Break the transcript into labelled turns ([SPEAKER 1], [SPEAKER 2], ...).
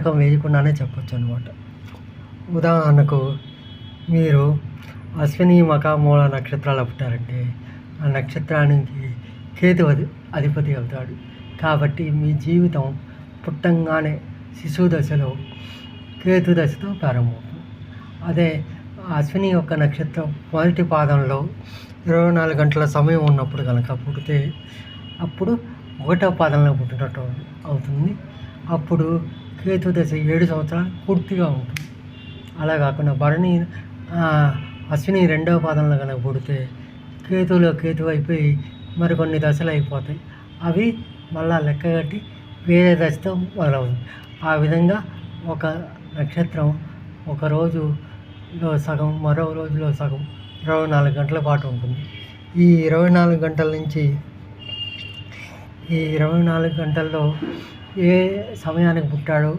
[SPEAKER 1] జాతకం వేయకుండానే చెప్పొచ్చు అనమాట. ఉదాహరణకు మీరు అశ్విని, మఖ, మూల నక్షత్రాలు పుట్టారంటే ఆ నక్షత్రానికి కేతు అధిపతి అవుతాడు. కాబట్టి మీ జీవితం పుట్టంగానే శిశువు దశలో కేతు దశతో ప్రారంభమవుతుంది. అదే అశ్విని యొక్క నక్షత్రం మొదటి పాదంలో 24 గంటల సమయం ఉన్నప్పుడు కనుక పుడితే అప్పుడు 1వ పాదంలో పుట్టినట్టు అవుతుంది. అప్పుడు కేతు దశ 7 సంవత్సరాలు పూర్తిగా ఉంటుంది. అలా కాకుండా అశ్విని 2వ పాదంలో కనుక పుడితే కేతు అయిపోయి మరికొన్ని దశలు అయిపోతాయి. అవి మళ్ళా లెక్కగట్టి వేరే దశతో మొదలవుతుంది. ఆ విధంగా ఒక నక్షత్రం ఒక రోజులో సగం, మరో రోజులో సగం 24 గంటల పాటు ఉంటుంది. ఈ 24 గంటల నుంచి ఈ 24 గంటల్లో ఏ సమయానికి పుట్టాడో